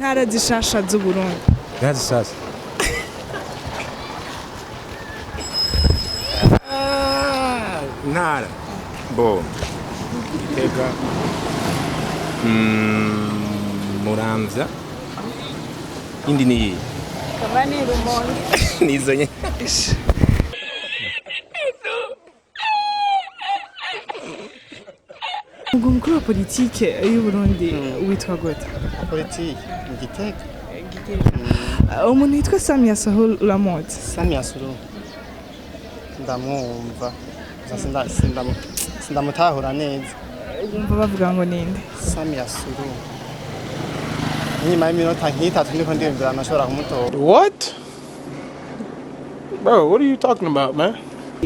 intara zishasha z'u Burundi. Intara zishasha. Intara. Bo. Gitega. Muramvya. Indi ni Kama ni Rumonge. nizo nye. Mukuru wa politike y'u Burundi witwa gute? Politiki Gitega. Umuntu yitwa Samia Sahul Lamont. Samia Suluhu ndamwumva sindamutahura neza. Umva bavuga ngo ninde? Samia Suluhu nyuma y'iminota nk'itatu ndiko ndiyumvira amashobora kumutora. What? Bro, what are you talking about, man?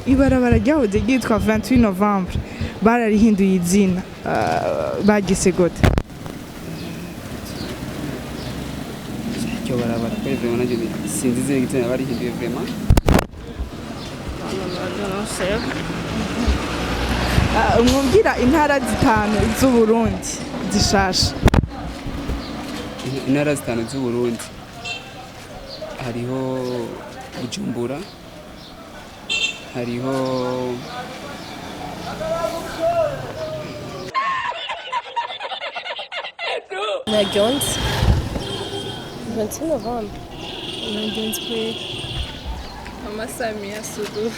Ibarabara ryahoze ryitwa 28 Novembre bararihinduye izina bagise gute? Cyo barabara ko vraiment naje sinzi izina gitsina barihinduye vraiment. Mwumvira intara zitanu z'u Burundi zishasha. Intara zitanu z'u Burundi hariho Bujumbura, hariho na Jones 21 Novembre na Jones pe Mama Samia Suluhu.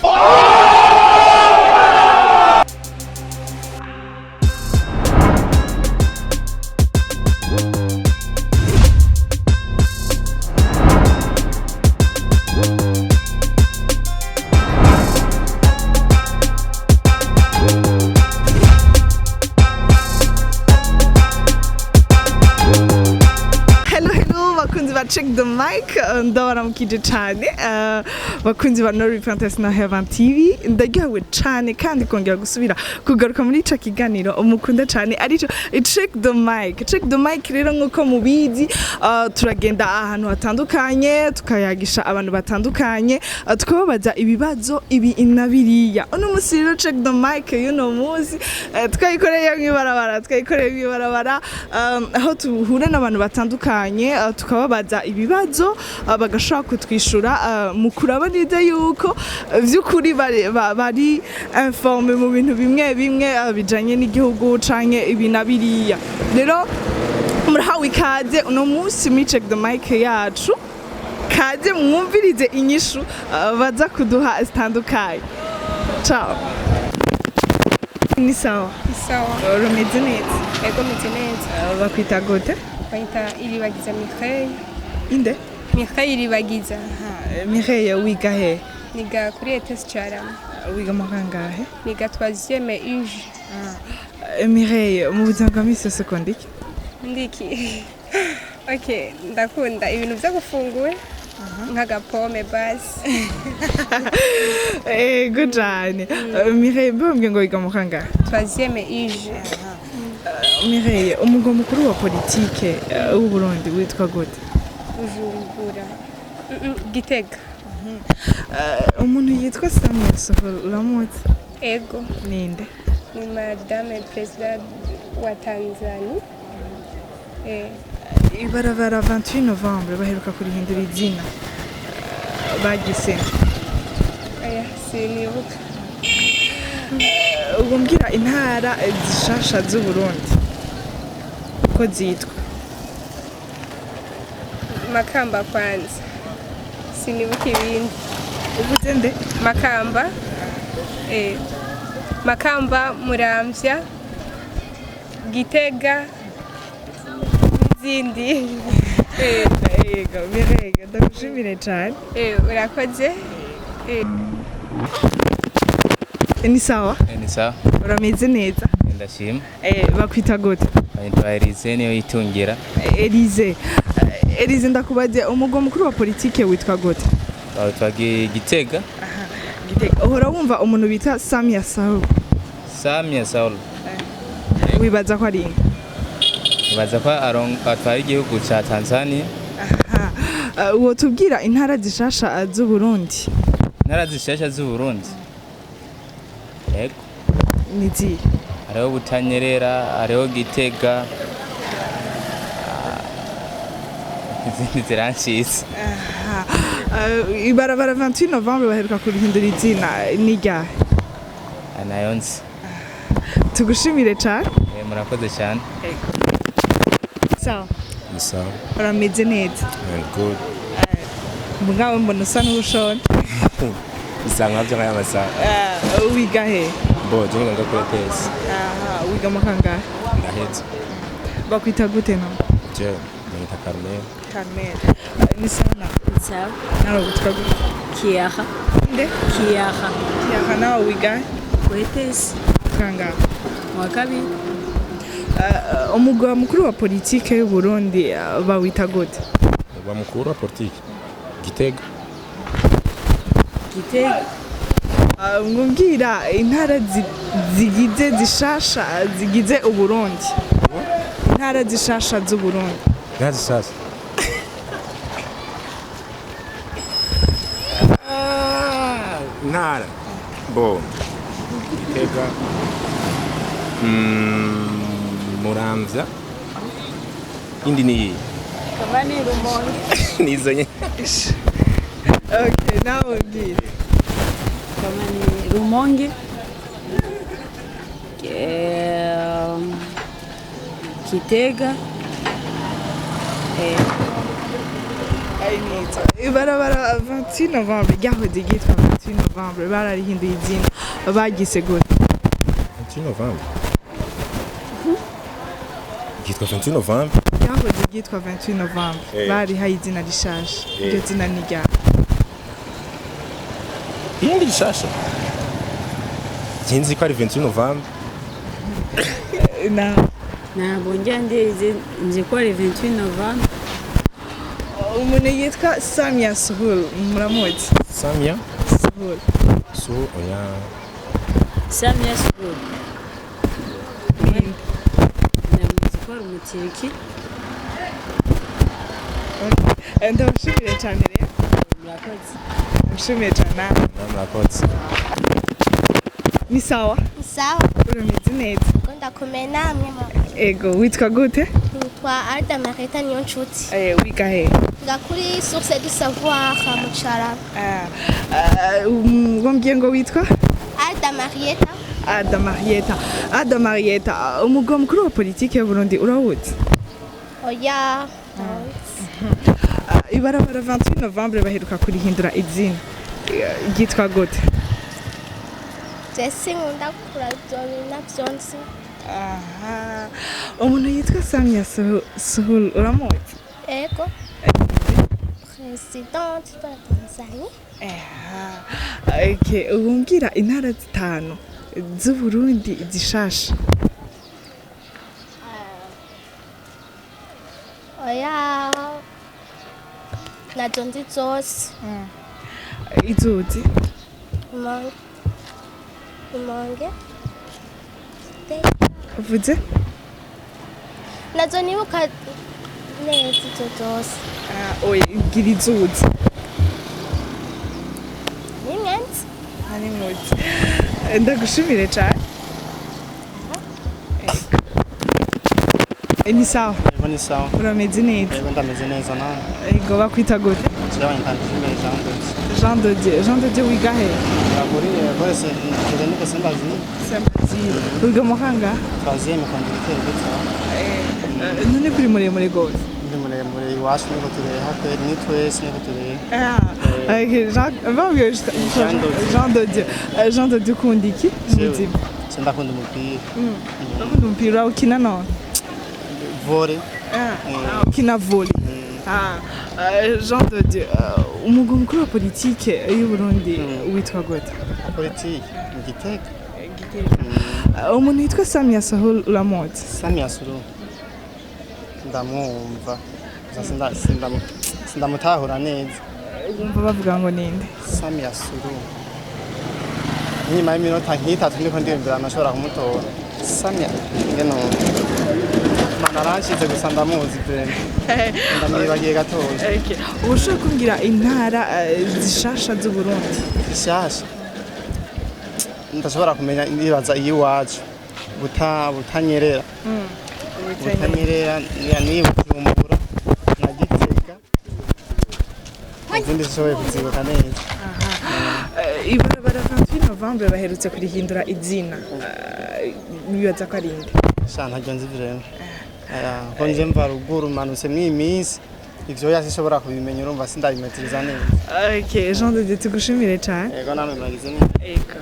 Check the mic ndabara mukije cyane bakunzi ba No Repentance na Heaven TV ndajyawe cyane kandi kongera gusubira kugaruka muri ico kiganiro umukunda cyane arico check the mic rero nkuko mubizi turagenda ahantu hatandukanye tukayagisha abantu batandukanye tukababaza ibibazo ibi inabiriya uno musi rero check the mic yuno muzi twayikoreye mwibarabara aho tuhura n'abantu batandukanye tukababaza ibibazo bagashaka kutwishura mu kuraba neza yuko vy'ukuri bari informe mu bintu bimwe bijanye n'igihugu canke ibinabiriya rero murahawe ikaze uno munsi muri check the mic yacu kaze mwumvirize inyishu baza kuduha zitandukanye. Ciao. Ni sawa urumeze neza? Ego meze neza. Bakwita gute? Bayita Iribagiza Mireille. Inde? Mireille Iribagiza. Mireille wiga he? Niga kuri ETS Charama. Wiga mu kangahe? Niga 3e UG. Mireille mu buzima bwa misi yose ukunda iki? Ndiki. Okay, ndakunda ibintu byo gufungura. Nk'agapome basi. Good cyane. Mireille mbonye ngo wiga mu kangahe? 3e UG. Mireille umugwa mukuru wa politike w'u Burundi witwa gute? Bujumbura. Gitega. Umuntu yitwa Samia Suluhu Lamont. Ego. Ninde? Ni Madame President wa Tanzania. Ibarabara 28 Novembre baheruka kurihindura izina bagise. Aya sinibuka. Ugumbwira intara zishasha z'u Burundi uko zitwa? Makamba kwanza. Sinibuka ibindi. Uvuze nde? Makamba. Makamba, Muramvya, Gitega n'izindi. Yego Mireille ndagushimire cyane. Urakoze. Ni sawa? Ni sawa. Urameze neza? Ndashima. Bakwita gute? Bayitwa Elise niyo yitungira. Elise ndakubaze umugwa mukuru wa politike witwa gute? Bayitwa Gitega. Gitega. Uhora wumva umuntu bita Samia Sahul? Samia Sahul. Wibaza ko ari? Wibaza ko atwara igihugu ca Tanzania. Uwo tubwira intara zishasha z'u Burundi? Intara zishasha z'u Burundi. Yego. Nizi. Hariho Butanyerera, hariho Gitega. izindi zirancitse. Ibarabara 28 Novembre baheruka kurihindura izina ni ryahe? Nayo nzi. Tugushimire cyane. Murakoze cyane. Sawa. Sawa. Urameze neza? Good. Mugabo mbona usa n'ubushonje. Bisa nk'abyo nk'aya masaha. Wiga he? Bo, je nganga kuri tesi. Wiga mu kangahe? Ndahetse. Bakwita gute no? Je, nita Carmel. Carmel. Ni sana. Sawa. Naro gutwa gute? Kiyaha. Nde? Kiyaha. Kiyaha nawe wiga? Wetesi. Kangahe? Wa kabiri. Umugwa mukuru wa politike y'u Burundi bawita gute? Umugwa mukuru wa politike Gitega. Gitega. Ngumbwira intara zigize zishasha zigize u Burundi. Intara zishasha z'u Burundi. Intara zishasha. Intara. Bo. Gitega. Muramvya. Indi ni Kama ni Rumonge. nizo nye. Okay, now mbwira. Kama ni Rumonge. Gitega. Ibarabara 28 Novembre ryahoze ryitwa 28 Novembre bararihinduye izina bagise gute? 28 Novembre. Gitwa 28 Novembre. Ryahoze ryitwa 28 Novembre barihaye izina rishasha. Iryo zina ni rya Indi rishasha. Sinzi ko ari 28 Novembre. Ntabwo njya ndizi nzi ko ari 28 Novembre. Umuntu yitwa Samia Suhul muramuzi? Samia Suhul. oya. Samia Suluhu. Namuzi ko ari umutiriki. Ndabashimire cyane rero. Murakoze. Ndabashimire cyane. Murakoze. Ni sawa? Sawa. Urameze neza? Ndakomeye namwe mama. Ego, witwa gute? Nitwa Alda Marita niyo nshuti. Wiga he? Ngakuri source du savoir mu Carama. Ngombye ngo witwa? Alda Marieta. Ada Marieta, umugwa mukuru wa politike y'u Burundi urawuzi? Oya. Ibarabara 28 Novembre baheruka kurihindura izina. Ryitwa gute? Jesse nkunda kuravyo navyonse. Umuntu yitwa Samia Suhul uramuzi? Ego. Presidente de Tanzania. Okay, ubumbwira intara zitanu z'u Burundi zishasha. Oya. Nazo nzi zose. Izuzi? Rumonge. Uvuze? Nazo nibuka neza izo zose. Oya, ibwira izuzi. Nimwenzi. Nimwenzi. Ndagushimire cyane. Ni sawa? Yego ni sawa. Urameze neza? Yego ndameze neza nawe. Yego bakwita gute? Jewe ntandishimiye Jean de Dieu wiga he? Ngakuri bose niko simbazi. Wiga mu kangahe? Kaziye mukandike gutsa. None kuri muremure gose? Ndi muremure iwacu niko tureye hape ni twese niko tureye. Jean de Dieu ukunda iki? Muzima. Sindakunda umupira. Ukunda umupira ukina none? Volley. Ukina volley. Jean de Dieu, umugwa mukuru wa politike y'u Burundi witwa gute? Politike Gitega. Umuntu yitwa Samia Suhul uramuzi? Samia Suhul ndamwumva. Sindamutahura neza. Wumva bavuga ngo ninde? Samia Suhul. Nyuma y'iminota nk'itatu ndiko ndiyumvira nashobora kumutora. Samia ngeno manaranshize gusa ndamuzi pe. Ndamwibagiye gatoya. Okay. Ushaka kumbwira intara zishasha z'u Burundi? Zishasha. Ndashobora kumenya ndibaza iyiwacu. Butanyerera. Butanyerera ni Bujumbura na Gitega izindi zishoboye kuzibuka neza. Ibarabara 28 Novembre baherutse kurihindura izina. Bibaza ko ari inde? Sha ntajya nzi vraiment. Ko nje mva ruguru manutse mw'iminsi ivyo yasishobora kubimenya urumva sindabimetiriza neza. Okay, Jean de tugushimire cyane. Yego namwe mwagize neza. Ego.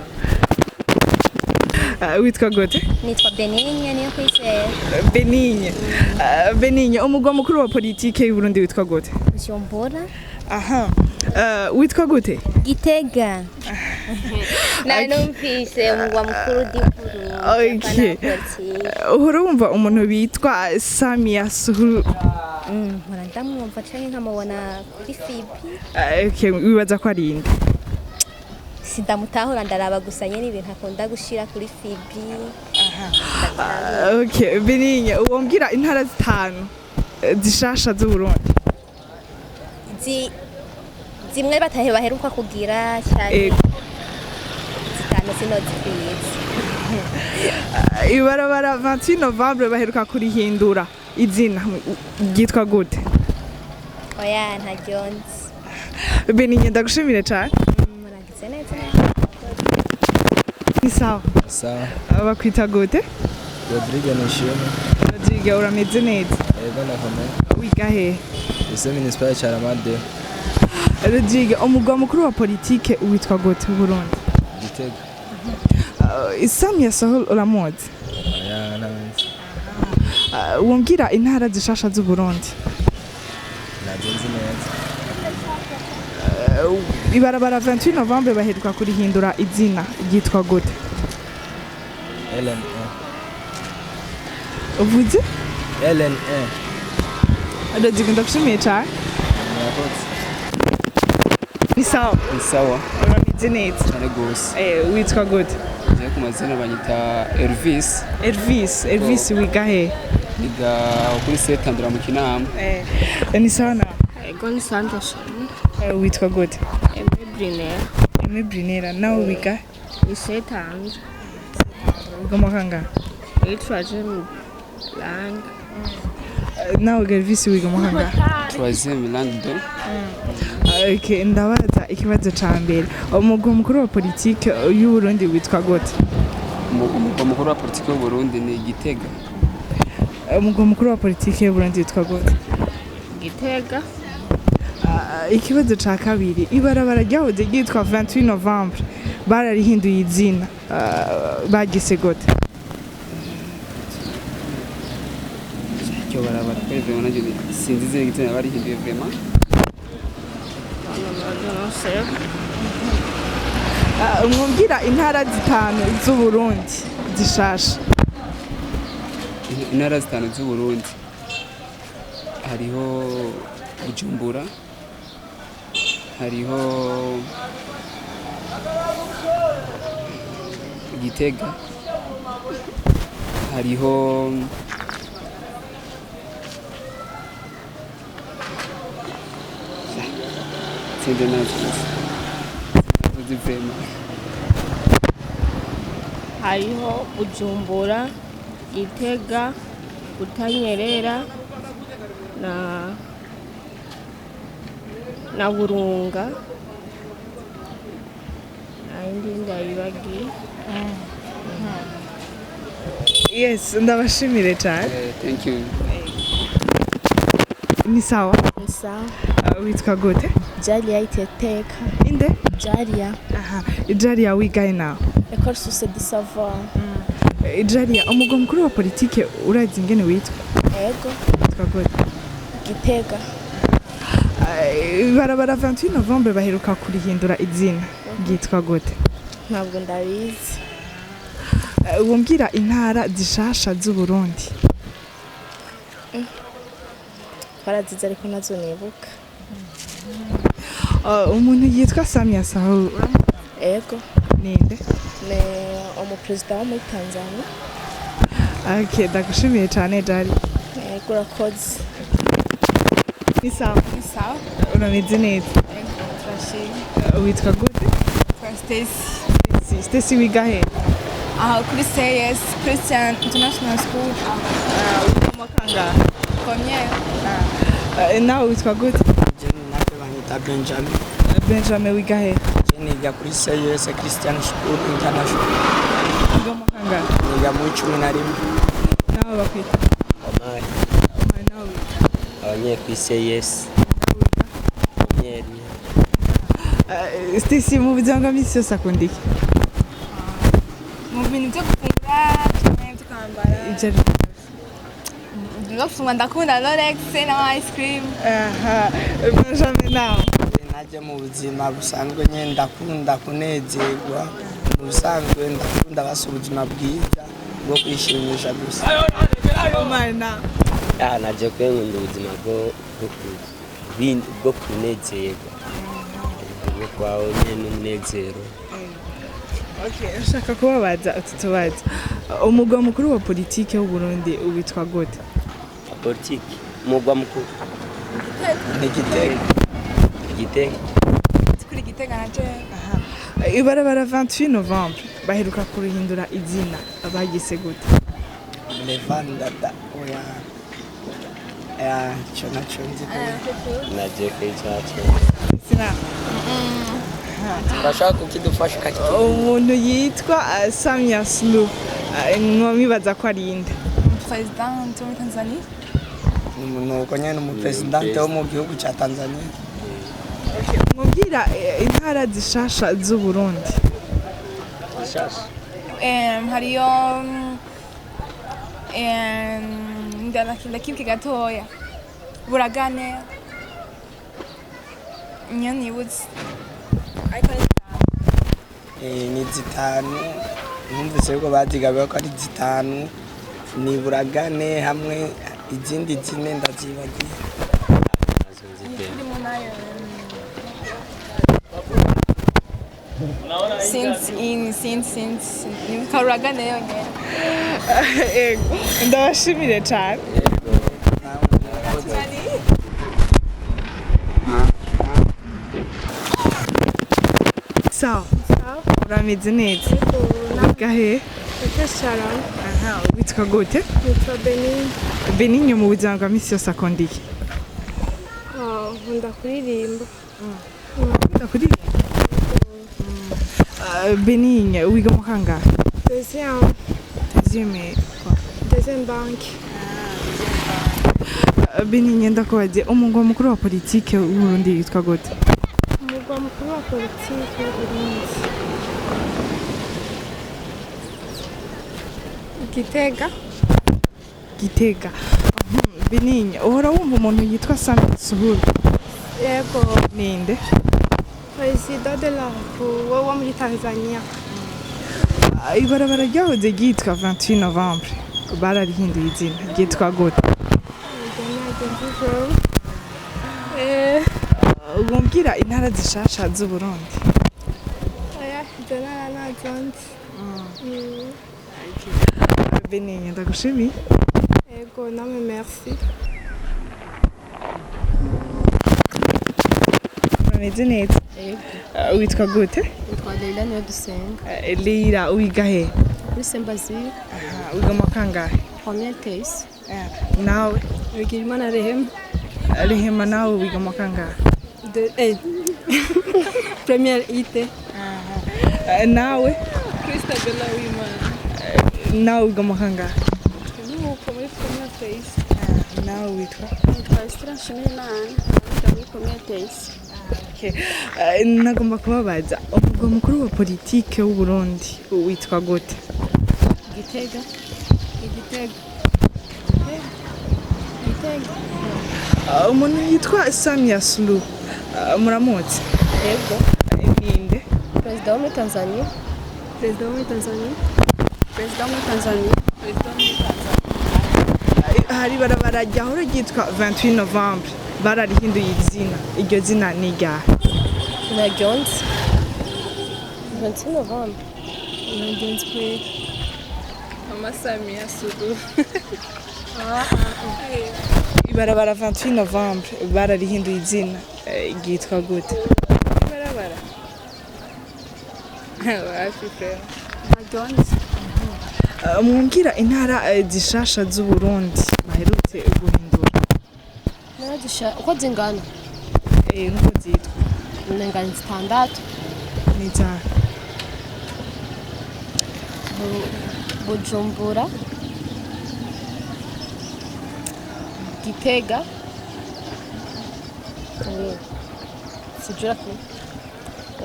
Witwa gute? Nitwa Benigne niyo kwizera. Benigne. Benigne, umugwa mukuru wa politike y'u Burundi witwa gute? Bujumbura. Aha. Witwa gute? Gitega. Numvise umugwa mukuru dikuru. Okay. Uhora wumva umuntu bitwa Samia Suluhu. Mpora ndamwumva canke nkamubona kuri FIB. Okay, wibaza ko ari inde? Sindamutahura ndaraba gusa nyene ibintu akunda gushira kuri FIB. Okay, Benigne, uwombwira intara zitanu zishasha z'u Burundi. Zimwe batahe baheruka kugira cyane. Zitanu sino zikwiye. Ibarabara 28 Novembre baheruka kurihindura izina ryitwa gute? Oya ntaryonzi. Benigne ndagushimire cyane. Muragize neza. Ni sawa. Sawa. Bakwita gute? Rodrigue Nishimwe. Rodrigue urameze neza? Yego nakomeye. Wiga he? Ese municipal ya Charamade. Rodrigue umugwa mukuru wa politike witwa gute mu Burundi? Gitega. Samia Suluhu uramuzi? Oya ntanzi. Wombwira intara zishasha z'u Burundi. Nagenzi neza. Ibarabara 28 Novembre baheruka kurihindura izina ryitwa gute? LNE. Uvuze? LNE. Rodrigue ndagushimiye cyane. Ni sawa. Ni sawa. Urameze neza? Cyane gose. Witwa gute? Je ku mazina banyita Elvis. Elvis wiga he? Niga kuri Setandura mu Kinama. Ni sawa na? Ego ni Sandra Shani. Witwa gute? Eme Brinera nawe wiga? Isetandura. Ugoma kanga? Yitwa Jemu Lang. Nawe Elvis wiga mu kanga? Troisième langue de. Okay, ndabaza ikibazo ca mbere. Umugwa mukuru wa politike y'u Burundi witwa gute? Umugwa mukuru wa politike y'u Burundi ni Gitega. Umugwa mukuru wa politike y'u Burundi witwa gute? Gitega. Ikibazo ca kabiri, ibarabara ryahoze ryitwa 28 Novembre bararihinduye izina. Bagise gute? Cyo barabara kwevema naje sinzi zire gitena barihinduye vraiment. Mwumvira intara zitanu z'u Burundi zishasha. Intara zitanu z'u Burundi hariho Bujumbura, hariho Gitega, hariho sinde nazo vraiment. Hariho Bujumbura, Gitega, Butanyerera na Burunga. Indi ndayibagiye. Yes, ndabashimire cyane. Thank you. Ni sawa? Ni sawa. Witwa gute? Jalia iteteka. Inde? Jalia. Aha, Jalia wigaye nawe. École Source du Savoir. Jalia, umugwa mukuru wa politike urazi ingene witwa? Ego. Witwa gute? Gitega. Ibarabara 28 Novembre baheruka kurihindura izina ryitwa gute? Ntabwo ndabizi. Wombwira intara zishasha z'u Burundi. Twarazize ariko nazo nibuka. Umuntu yitwa Samia Suluhu. Ego. Ninde? Ni umuperezida wo muri Tanzania. Okay, ndagushimiye cyane Jari. Ego urakoze. Ni sawa? Ni sawa. Urameze neza? Ego turashimye. Witwa gute? Stacy wiga he? Kuri CS Christian International School. Ugoma kanga? Komye. Nawe witwa gute? Je nake banyita Benjamin. Benjamin wiga he? Je niga kuri CES Christian School International. Wiga mu kangahe? Niga mu 11. Nawe bakwita? Omar. Omar nawe wiga? Abanye kuri CES. Nyeri. Stacy mu buzima bwa misi yose akunda iki? Mu bintu byo gufungura cyane tukambara. Ibyo ari Byo gufungura ndakunda Rolex na ice cream. aha Benjamin nawe Naje mu buzima busanzwe nyene ndakunda kunezerwa. Mu busanzwe ndakunda basa ubuzima bwiza bwo kwishimisha gusa. Omar nawe Naje kwengunda ubuzima bwo kunezerwa. Bwo kwawe nyene umunezero. Okay, ushaka kubabaza ututubaza. Umugwa mukuru wa politike w'u Burundi witwa gute? Politiki. Umugwa mukuru. Ni Gitega. Gitega. Kuri Gitega naje. Ibarabara 28 Novembre baheruka kurihindura izina abagise gute? Levanda oya. Chona chonzi. Naje kwicaca. Sina. Bashaka kukidufasha kati. Umuntu yitwa Samia Suluhu mwibaza ko ari inde? President wa Tanzania. Nuko nyene mu president wo mu gihugu ca Tanzania. Mubwira intara zishasha z'u Burundi. Hariyo ndakibwe gatoya. Buragane. Nyani woods. Ni zitanu. Numvise ko bazigabe ko ari zitanu. Ni Buragane hamwe izindi zine ndazibagiye. Since ni Buragane yonyene. Ndabashimire cyane. Sawa. Urameze neza? Wiga he? Aha, witwa gute? Nitwa Benin. Benin mu buzima bwa misi yose akunda iki? Nkunda kuririmba. Nkunda kuririmba? Benin wiga mu kangahe? Deuxième banque. Benin ndakubaze umugwa mukuru wa politike w'u Burundi yitwa gute? Umugwa mukuru wa politike w'u Burundi. Gitega. Gitega. Benin uhora wumva umuntu yitwa Samia Suluhu? Yego. Ninde? President de la République wo muri Tanzania. Ibarabara ryahoze ryitwa 28 Novembre bararihinduye izina ryitwa gute? Umbwira intara zishasha z'u Burundi. Aya jana na zonzi. Benin ndagushimiye. Yego namwe merci. Urameze neza? Yego. Witwa gute? Witwa Leila niyo dusenga. Leila wiga he? Kuri Sembazire. Aha, wiga mu kangahe? Première thèse. Nawe? Wigira Imana Rehema. Rehema nawe wiga mu kangahe? Première IT. Nawe? Christabella Wimana. Nawe wiga mu kangahe? Nuko muri première thèse. Nawe witwa? Witwa Esther Nshimiyimana. Wiga muri première thèse. Nagomba kubabaza umugwa mukuru wa politike w'u Burundi witwa gute? Gitega. Gitega. Umuntu yitwa Samia Suluhu muramutse? Yego. Ninde? President wa muri Tanzania. President wa muri Tanzania. President wa muri Tanzania. President wa muri Tanzania. Hari barabara ryahora ryitwa 28 Novembre bararihinduye izina. Iryo zina ni ryahe? Na Jones. 28 Novembre. Na Jones pe. Mama Samia Suluhu. Ibarabara 28 Novembre bararihinduye izina ryitwa gute? Barabara. Wapi frère? Na Jones. Mumbwira intara zishasha z'u Burundi baherutse guhindura. Naradusha uko zingana. Nuko zitwa. nenga zitandatu ni cyane Bujumbura Gitega sijura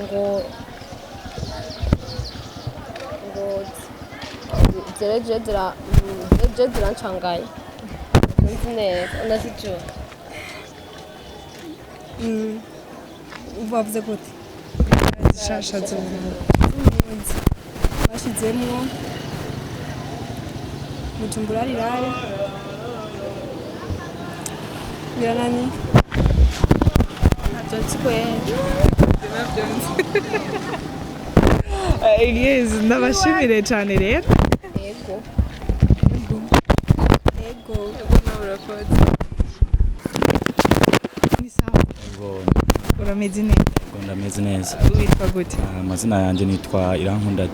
ngo jeje nchangaye nzine unazijua ubavuze gute zishasha z'uburundi bashizemo Bujumbura rirare biranani yes ndabashimire cyane rero yego ni sawa urameze neza ndameze neza witwa gute amazina yanjye nitwa Irankunda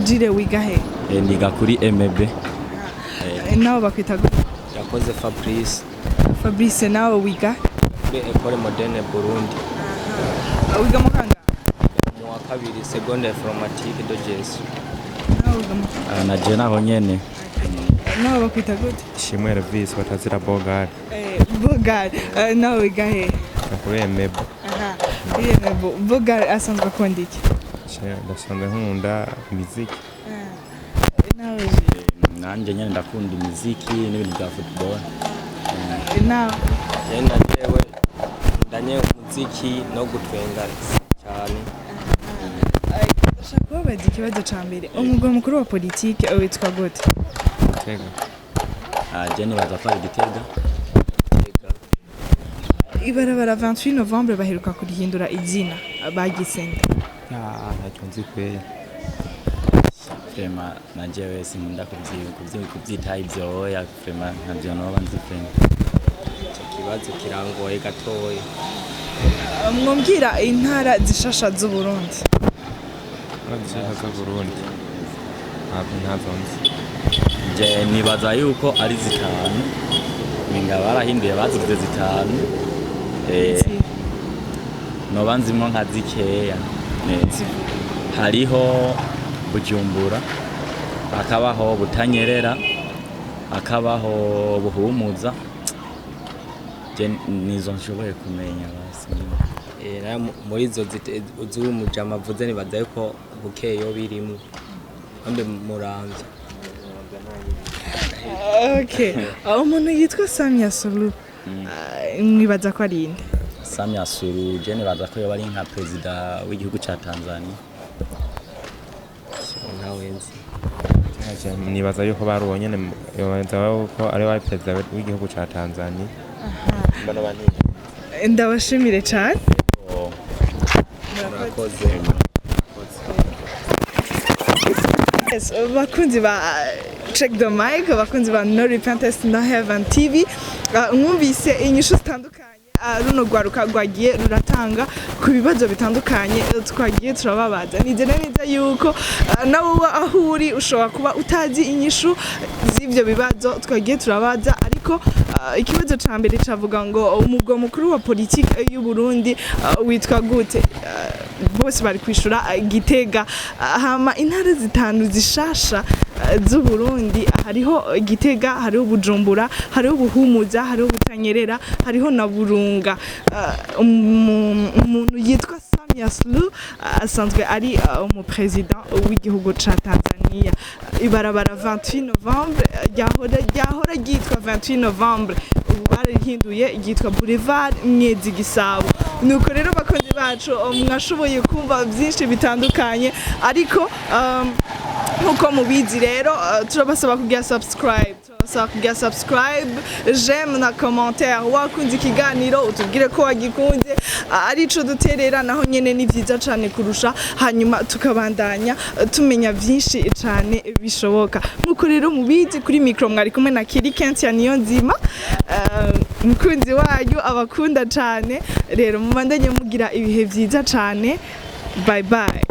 Jire wiga he niga kuri MB nawe bakwita gute yakoze Fabrice nawe wiga kuri Ecole Moderne Burundi wiga mu kanga mu wa kabiri seconde informatique de gestion nawe wiga mu na je naho nyene nawe bakwita gute Shimwe Elvis batazira Bogari nawe wiga he kuri MB Bogari asanzwe akunda iki ndasanzwe nkunda muziki nawe nanjye nyene ndakunda imiziki n'ibintu bya football nawe yenda jewe ndanye umuziki no gutwenga cyane ndashaka kubabaza ikibazo ca mbere umugwa mukuru wa politike witwa gute Gitega je nibaza ko ari Gitega ibarabara 28 Novembre baheruka kurihindura izina bagisenda ntacyo nzi kweye Frema na jewe sinkunda kubyita ibyo oya frema ntabyo noba nzi frema icyo kibazo kirangoye gatoya mwumvira intara zishasha z'Uburundi ntabwo nzi je nibaza yuko ari zitanu minga barahinduye bazigize zitanu noba nzimwo nka zikeya hariho Bujumbura hakabaho Butanyerera hakabaho Buhumuza je nizo nshoboye kumenya basi muri izo z'umuja amavuze nibaza yuko bukeyo birimo ambe muramvye okay umuntu yitwa Samia Suluhu mwibaza ko ari inde Samia Suluhu je nibaza ko yoba ari nka president w'igihugu ca Tanzania nibaza yuko barubonye nibaza yuko ari wa perezida w'igihugu ca Tanzania ndabashimire cyane murakoze bakunzi ba check the mic bakunzi ba no repentance no heaven TV mwumvise inyishu zitandukanye runo rwaruka rwagiye ruratanga ku bibazo bitandukanye twagiye turababaza nizere neza yuko nawe aho uri ushobora kuba utazi inyishu z'ibyo bibazo twagiye turabaza ariko ikibazo ca mbere cavuga ngo umugwa mukuru wa politike y'u Burundi witwa gute bose bari kwishura Gitega hama intara zitanu zishasha z'u Burundi hariho Gitega hariho Bujumbura hariho Buhumuza hariho Butanyerera hariho na Burunga umuntu yitwa Samia Suluhu asanzwe ari umupresident w'igihugu ca Tanzania ibarabara 28 Novembre ryahora ryitwa 28 Novembre ubu barihinduye ryitwa Boulevard Mwezi Gisabo nuko rero bakozi bacu mwashoboye kumva byinshi bitandukanye ariko nkuko mubizi rero turabasaba kugira subscribe j'aime na commentaire wakunze ikiganiro utubwire ko wagikunze arico duterera naho nyene ni vyiza cyane kurusha hanyuma tukabandanya tumenya byinshi cyane bishoboka nkuko rero mubizi kuri micro mwari kumwe na Kenthia niyo nzima mukunzi wanyu abakunda cyane rero mubandanye mugira ibihe vyiza cyane bye bye